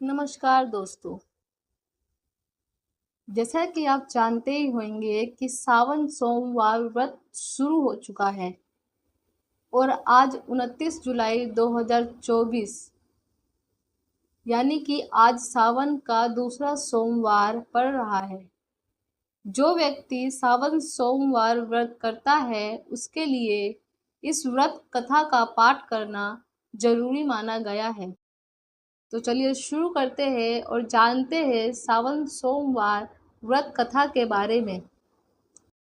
नमस्कार दोस्तों। जैसा कि आप जानते ही होंगे कि सावन सोमवार व्रत शुरू हो चुका है और आज 29 जुलाई 2024 यानी कि आज सावन का दूसरा सोमवार पड़ रहा है। जो व्यक्ति सावन सोमवार व्रत करता है उसके लिए इस व्रत कथा का पाठ करना जरूरी माना गया है। तो चलिए शुरू करते हैं और जानते हैं सावन सोमवार व्रत कथा के बारे में।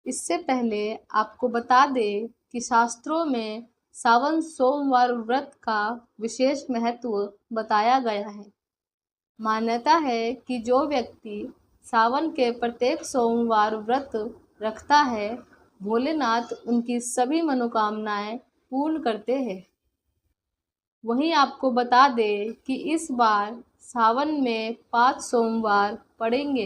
इससे पहले आपको बता दें कि शास्त्रों में सावन सोमवार व्रत का विशेष महत्व बताया गया है। मान्यता है कि जो व्यक्ति सावन के प्रत्येक सोमवार व्रत रखता है, भोलेनाथ उनकी सभी मनोकामनाएं पूर्ण करते हैं। वहीं आपको बता दें कि इस बार सावन में 5 सोमवार पड़ेंगे।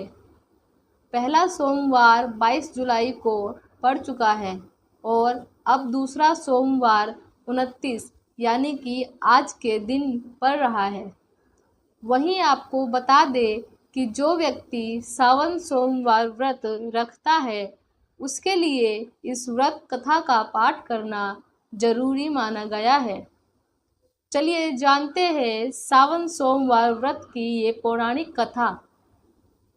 पहला सोमवार 22 जुलाई को पड़ चुका है और अब दूसरा सोमवार 29 यानी कि आज के दिन पड़ रहा है। वहीं आपको बता दें कि जो व्यक्ति सावन सोमवार व्रत रखता है उसके लिए इस व्रत कथा का पाठ करना जरूरी माना गया है। चलिए जानते हैं सावन सोमवार व्रत की ये पौराणिक कथा।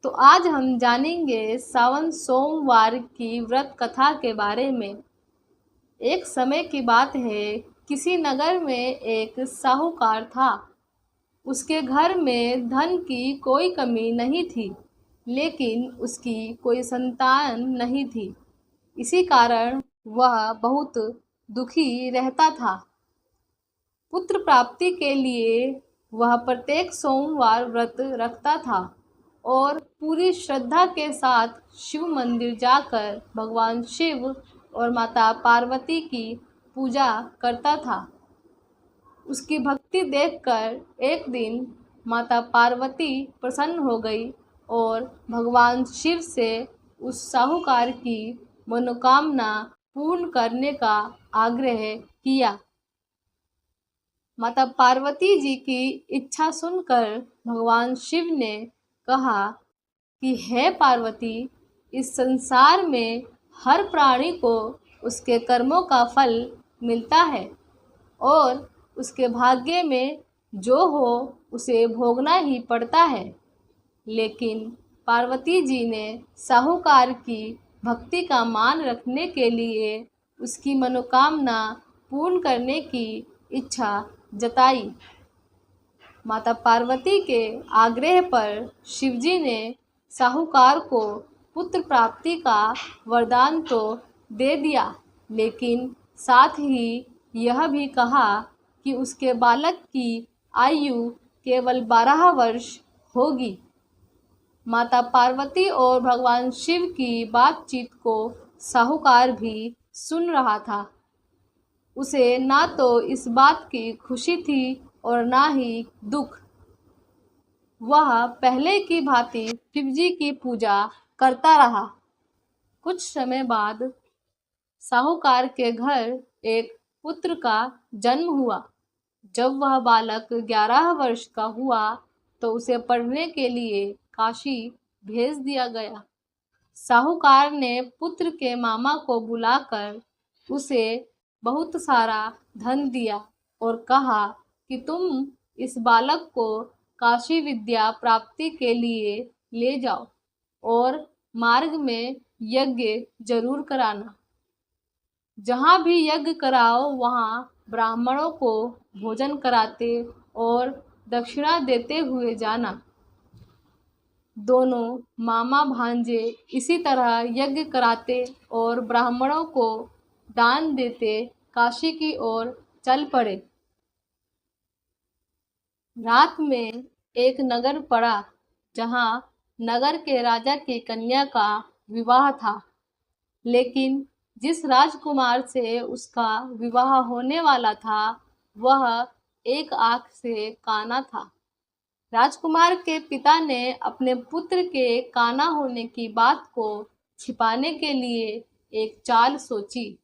तो आज हम जानेंगे सावन सोमवार की व्रत कथा के बारे में। एक समय की बात है, किसी नगर में एक साहूकार था। उसके घर में धन की कोई कमी नहीं थी, लेकिन उसकी कोई संतान नहीं थी। इसी कारण वह बहुत दुखी रहता था। पुत्र प्राप्ति के लिए वह प्रत्येक सोमवार व्रत रखता था और पूरी श्रद्धा के साथ शिव मंदिर जाकर भगवान शिव और माता पार्वती की पूजा करता था। उसकी भक्ति देखकर एक दिन माता पार्वती प्रसन्न हो गई और भगवान शिव से उस साहूकार की मनोकामना पूर्ण करने का आग्रह किया। माता पार्वती जी की इच्छा सुनकर भगवान शिव ने कहा कि हे पार्वती, इस संसार में हर प्राणी को उसके कर्मों का फल मिलता है और उसके भाग्य में जो हो उसे भोगना ही पड़ता है। लेकिन पार्वती जी ने साहूकार की भक्ति का मान रखने के लिए उसकी मनोकामना पूर्ण करने की इच्छा जताई। माता पार्वती के आग्रह पर शिवजी ने साहूकार को पुत्र प्राप्ति का वरदान तो दे दिया, लेकिन साथ ही यह भी कहा कि उसके बालक की आयु केवल 12 वर्ष होगी। माता पार्वती और भगवान शिव की बातचीत को साहूकार भी सुन रहा था। उसे ना तो इस बात की खुशी थी और ना ही दुख। वह पहले की भांति शिवजी की पूजा करता रहा। कुछ समय बाद साहूकार के घर एक पुत्र का जन्म हुआ। जब वह बालक 11 वर्ष का हुआ तो उसे पढ़ने के लिए काशी भेज दिया गया। साहूकार ने पुत्र के मामा को बुलाकर उसे बहुत सारा धन दिया और कहा कि तुम इस बालक को काशी विद्या प्राप्ति के लिए ले जाओ और मार्ग में यज्ञ जरूर कराना। जहाँ भी यज्ञ कराओ वहाँ ब्राह्मणों को भोजन कराते और दक्षिणा देते हुए जाना। दोनों मामा भांजे इसी तरह यज्ञ कराते और ब्राह्मणों को दान देते काशी की ओर चल पड़े। रात में एक नगर पड़ा जहाँ नगर के राजा की कन्या का विवाह था, लेकिन जिस राजकुमार से उसका विवाह होने वाला था वह एक आंख से काना था। राजकुमार के पिता ने अपने पुत्र के काना होने की बात को छिपाने के लिए एक चाल सोची।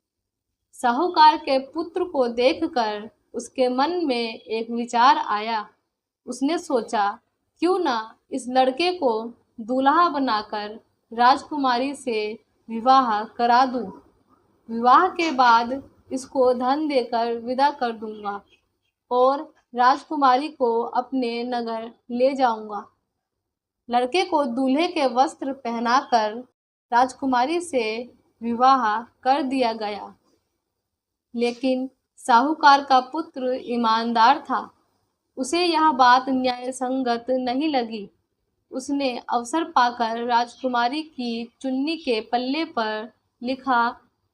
साहूकार के पुत्र को देखकर उसके मन में एक विचार आया। उसने सोचा क्यों ना इस लड़के को दूल्हा बनाकर राजकुमारी से विवाह करा दूं। विवाह के बाद इसको धन देकर विदा कर दूंगा और राजकुमारी को अपने नगर ले जाऊंगा। लड़के को दूल्हे के वस्त्र पहनाकर राजकुमारी से विवाह कर दिया गया। लेकिन साहूकार का पुत्र ईमानदार था। उसे यह बात न्याय संगत नहीं लगी। उसने अवसर पाकर राजकुमारी की चुन्नी के पल्ले पर लिखा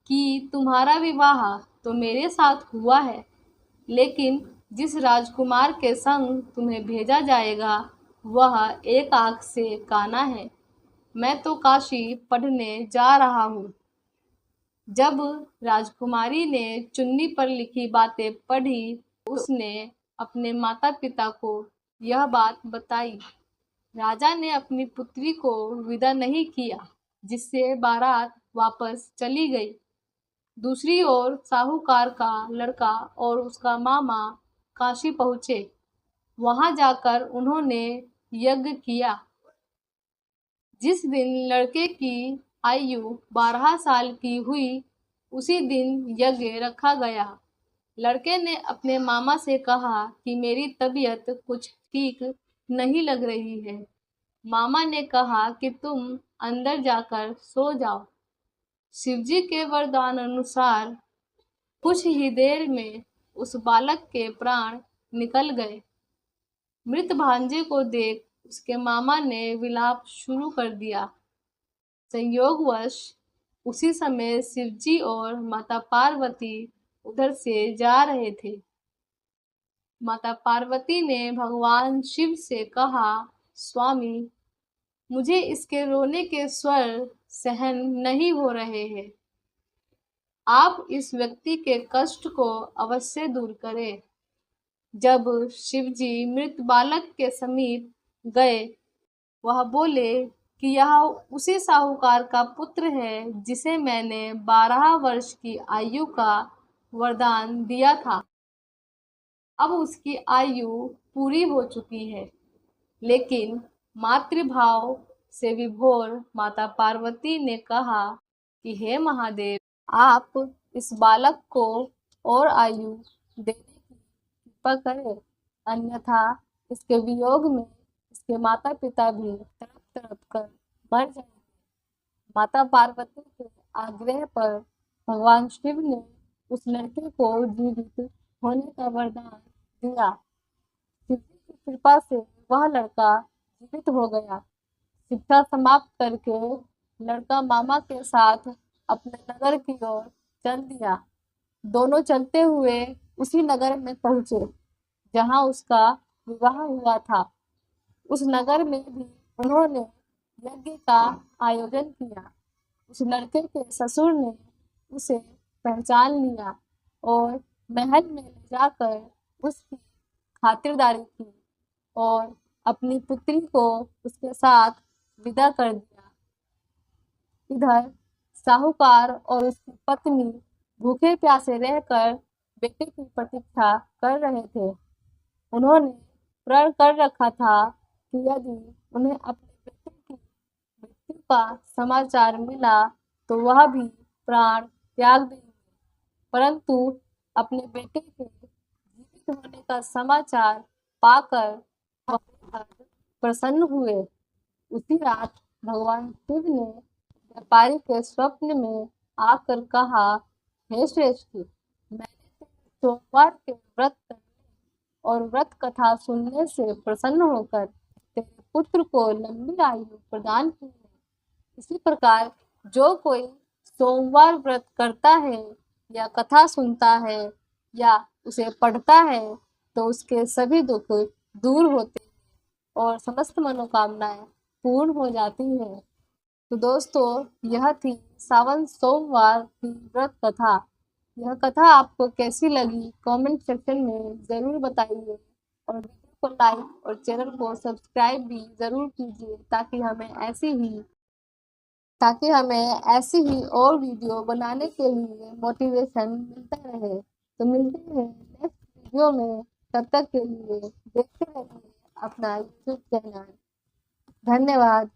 कि तुम्हारा विवाह तो मेरे साथ हुआ है, लेकिन जिस राजकुमार के संग तुम्हें भेजा जाएगा वह एक आंख से काना है। मैं तो काशी पढ़ने जा रहा हूँ। जब राजकुमारी ने चुन्नी पर लिखी बातें पढ़ी, उसने अपने माता पिता को यह बात बताई। राजा ने अपनी पुत्री को विदा नहीं किया, जिससे बारात वापस चली गई। दूसरी ओर साहूकार का लड़का और उसका मामा काशी पहुंचे। वहां जाकर उन्होंने यज्ञ किया। जिस दिन लड़के की आयु 12 साल की हुई, उसी दिन यज्ञ रखा गया। लड़के ने अपने मामा से कहा कि मेरी तबीयत कुछ ठीक नहीं लग रही है। मामा ने कहा कि तुम अंदर जाकर सो जाओ। शिवजी के वरदान अनुसार कुछ ही देर में उस बालक के प्राण निकल गए। मृत भांजे को देख उसके मामा ने विलाप शुरू कर दिया। संयोगवश उसी समय शिवजी और माता पार्वती उधर से जा रहे थे। माता पार्वती ने भगवान शिव से कहा, स्वामी, मुझे इसके रोने के स्वर सहन नहीं हो रहे हैं। आप इस व्यक्ति के कष्ट को अवश्य दूर करें। जब शिवजी मृत बालक के समीप गए, वह बोले कि यह उसी साहूकार का पुत्र है जिसे मैंने 12 वर्ष की आयु का वरदान दिया था। अब उसकी आयु पूरी हो चुकी है। लेकिन मातृभाव से विभोर माता पार्वती ने कहा कि हे महादेव, आप इस बालक को और आयु देने की कृपा करें, अन्यथा इसके वियोग में इसके माता पिता भी तड़प तड़प कर मर जाएंगे। माता पार्वती के आग्रह पर भगवान शिव ने उस लड़के को जीवित होने का वरदान दिया। शिव जी की कृपा से वह लड़का जीवित हो गया। शिक्षा समाप्त करके लड़का मामा के साथ अपने नगर की ओर चल दिया। दोनों चलते हुए उसी नगर में पहुंचे जहां उसका विवाह हुआ था। उस नगर में भी उन्होंने यज्ञ का आयोजन किया। उस लड़के के ससुर ने उसे पहचान लिया और महल में ले जाकर उसकी खातिरदारी की और अपनी पुत्री को उसके साथ विदा कर दिया। इधर साहूकार और उसकी पत्नी भूखे प्यासे रहकर बेटे की प्रतीक्षा कर रहे थे। उन्होंने प्रण कर रखा था कि यदि उन्हें अपने बेटे की मृत्यु का समाचार मिला तो वह भी प्राण त्याग देंगे। परंतु अपने बेटे के जीवित होने का समाचार पाकर वह बेहद प्रसन्न हुए। उसी रात भगवान शिव ने व्यापारी के स्वप्न में आकर कहा, हे श्रेष्ठी, मैंने तुम्हें सोमवार के व्रत करने और व्रत कथा सुनने से प्रसन्न होकर तेरे पुत्र को लंबी आयु प्रदान की है। इसी प्रकार जो कोई सोमवार व्रत करता है या कथा सुनता है या उसे पढ़ता है तो उसके सभी दुख दूर होते हैं और समस्त मनोकामनाएं पूर्ण हो जाती हैं। तो दोस्तों, यह थी सावन सोमवार की व्रत कथा। यह कथा आपको कैसी लगी कमेंट सेक्शन में ज़रूर बताइए और वीडियो को लाइक और चैनल को सब्सक्राइब भी ज़रूर कीजिए ताकि हमें ऐसी ही और वीडियो बनाने के लिए मोटिवेशन मिलता रहे। तो मिलते हैं नेक्स्ट वीडियो में। तब तक के लिए देखते रहिए अपना YouTube चैनल। धन्यवाद।